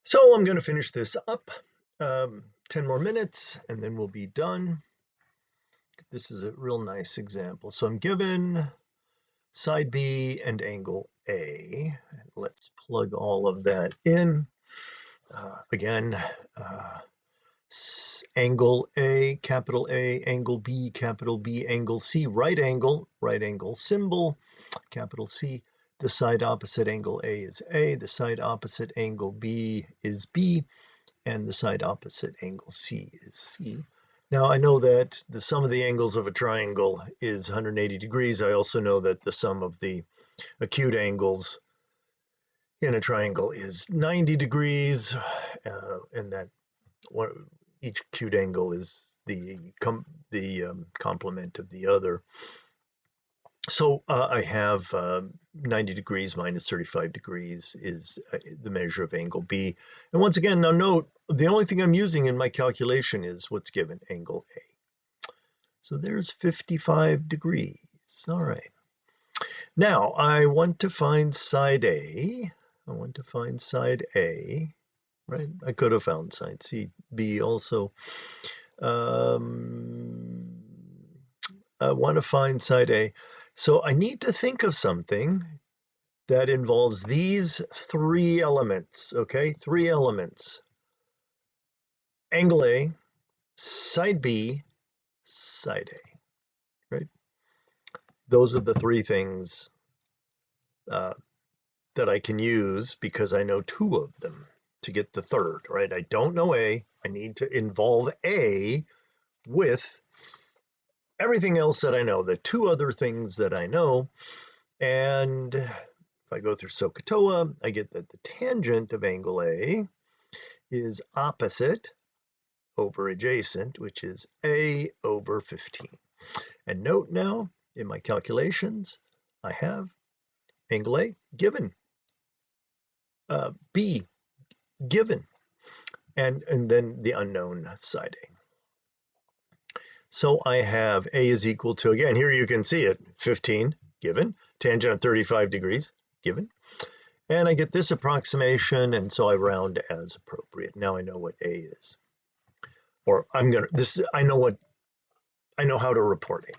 So I'm going to finish this up, 10 more minutes, and then we'll be done. This is a real nice example. So I'm given side B and angle A. Let's plug all of that in. Again, angle A, angle B, capital B, angle C, right angle symbol, capital C. The side opposite angle A is A, the side opposite angle B is B, and the side opposite angle C is C. Now I know that the sum of the angles of a triangle is 180 degrees. I also know that the sum of the acute angles in a triangle is 90 degrees, and that each acute angle is the complement of the other. So I have 90 degrees minus 35 degrees is the measure of angle B. And once again, now note, the only thing I'm using in my calculation is what's given, angle A. So there's 55 degrees. All right. Now I want to find side A. Right? I could have found side C, B also. I want to find side A. So I need to think of something that involves these three elements, okay? Three elements. Angle A, side B, side A, right? Those are the three things that I can use because I know two of them to get the third, right? I don't know A. I need to involve A with everything else that I know, the two other things that I know. And if I go through SOHCAHTOA, I get that the tangent of angle A is opposite over adjacent, which is A over 15. And note now, in my calculations, I have angle A given, B given, and then the unknown side A. So I have A is equal to, again, here you can see it, 15 given, tangent of 35 degrees given. And I get this approximation, and so I round as appropriate. Now I know what A is. Or I know how to report A.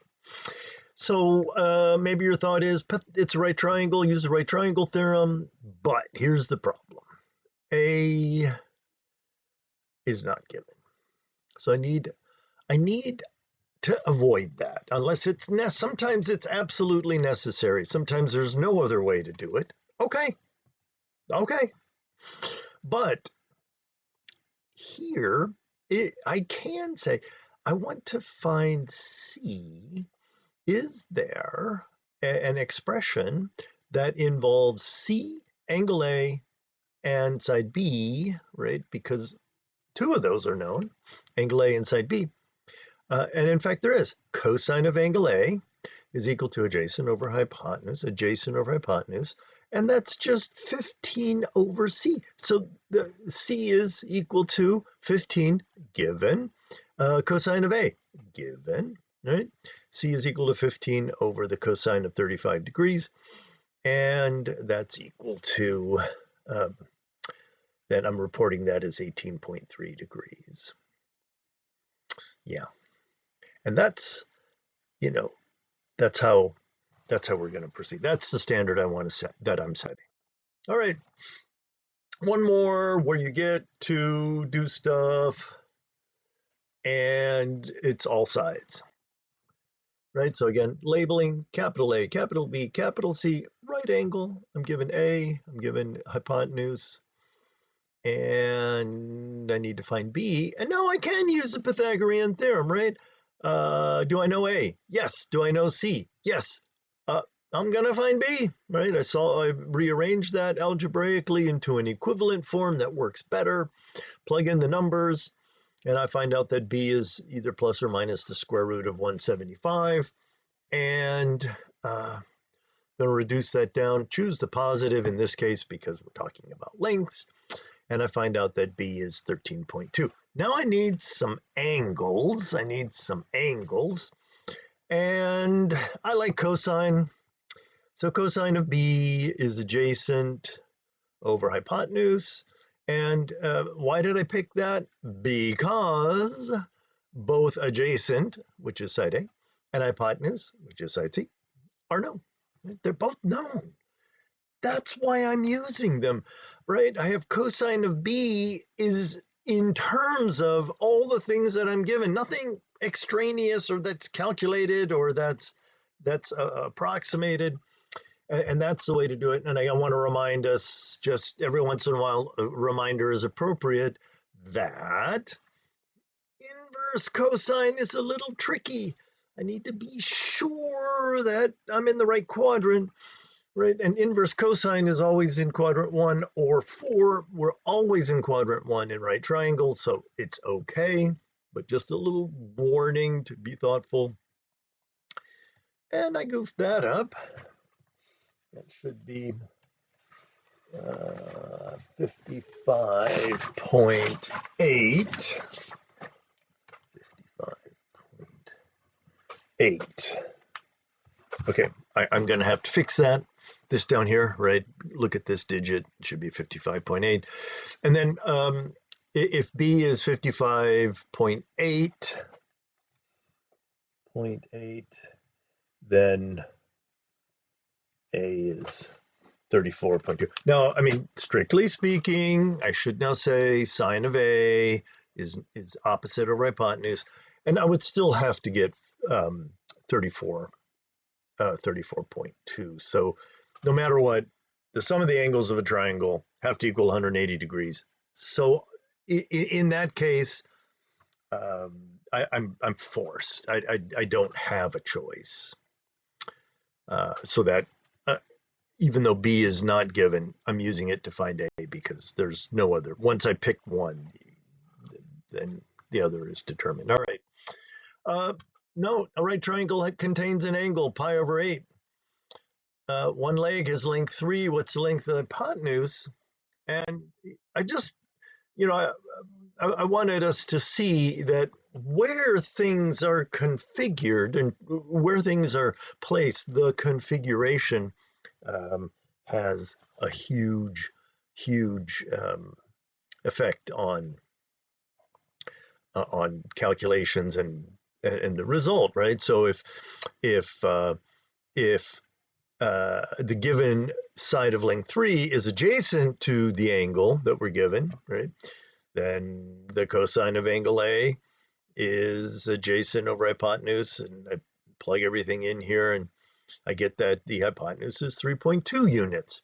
So maybe your thought is, it's a right triangle, use the right triangle theorem, but here's the problem. A is not given. So I need to avoid that, unless sometimes it's absolutely necessary. Sometimes there's no other way to do it. Okay. But here, I can say, I want to find C. Is there an expression that involves C, angle A, and side B, right? Because two of those are known, angle A and side B. And in fact, there is. Cosine of angle A is equal to adjacent over hypotenuse, and that's just 15 over C. So the C is equal to 15 given cosine of A given, right? C is equal to 15 over the cosine of 35 degrees, and that's equal to, that I'm reporting that as 18.3 degrees. Yeah. And that's, that's how we're going to proceed. That's the standard I want to set, that I'm setting. All right. One more where you get to do stuff and it's all sides, right? So again, labeling, capital A, capital B, capital C, right angle. I'm given A, I'm given hypotenuse, and I need to find B. And now I can use the Pythagorean theorem, right? Do I know A? Yes. Do I know C? Yes. I'm gonna find B, right? I rearranged that algebraically into an equivalent form that works better, plug in the numbers, and I find out that B is either plus or minus the square root of 175. And I'm gonna reduce that down, choose the positive in this case because we're talking about lengths, and I find out that B is 13.2. Now I need some angles. And I like cosine. So cosine of B is adjacent over hypotenuse, And why did I pick that? Because both adjacent, which is side A, and hypotenuse, which is side C, are known. They're both known. That's why I'm using them, right? I have cosine of B is in terms of all the things that I'm given, nothing extraneous or that's calculated or that's approximated. And that's the way to do it. And I want to remind us just every once in a while, a reminder is appropriate that inverse cosine is a little tricky. I need to be sure that I'm in the right quadrant, right? And inverse cosine is always in quadrant 1 or 4. We're always in quadrant 1 in right triangles, so it's okay, but just a little warning to be thoughtful. And I goofed that up. That should be 55.8. 55.8. Okay, I'm going to have to fix that. This down here, right? Look at this digit. It should be 55.8. And then if B is 55.8, then A is 34.2. Now, I mean, strictly speaking, I should now say sine of A is opposite of hypotenuse, and I would still have to get 34.2. So no matter what, the sum of the angles of a triangle have to equal 180 degrees. So in that case, I'm forced. I don't have a choice. So that even though B is not given, I'm using it to find A because there's no other. Once I pick one, then the other is determined. All right. Note, a right triangle contains an angle pi over 8. One leg has length 3. What's the length of the hypotenuse? And I just, I wanted us to see that where things are configured and where things are placed, the configuration has a huge effect on calculations and the result, right? So if the given side of length 3 is adjacent to the angle that we're given, right? Then the cosine of angle A is adjacent over hypotenuse, and I plug everything in here and I get that the hypotenuse is 3.2 units.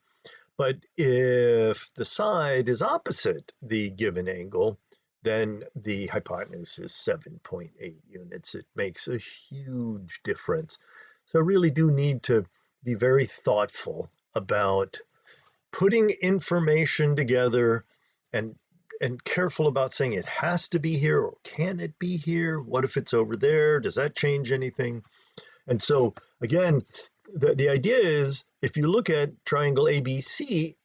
But if the side is opposite the given angle, then the hypotenuse is 7.8 units. It makes a huge difference. So I really do need to be very thoughtful about putting information together and careful about saying it has to be here or can it be here? What if it's over there? Does that change anything? And so again, the idea is if you look at triangle ABC,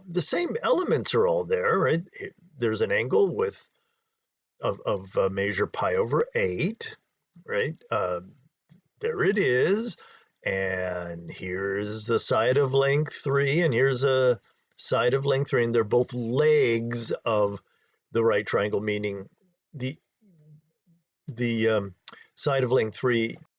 the same elements are all there, right? There's an angle of measure pi over 8, right? There it is. And here's the side of length 3, and here's a side of length 3, and they're both legs of the right triangle, meaning the side of length 3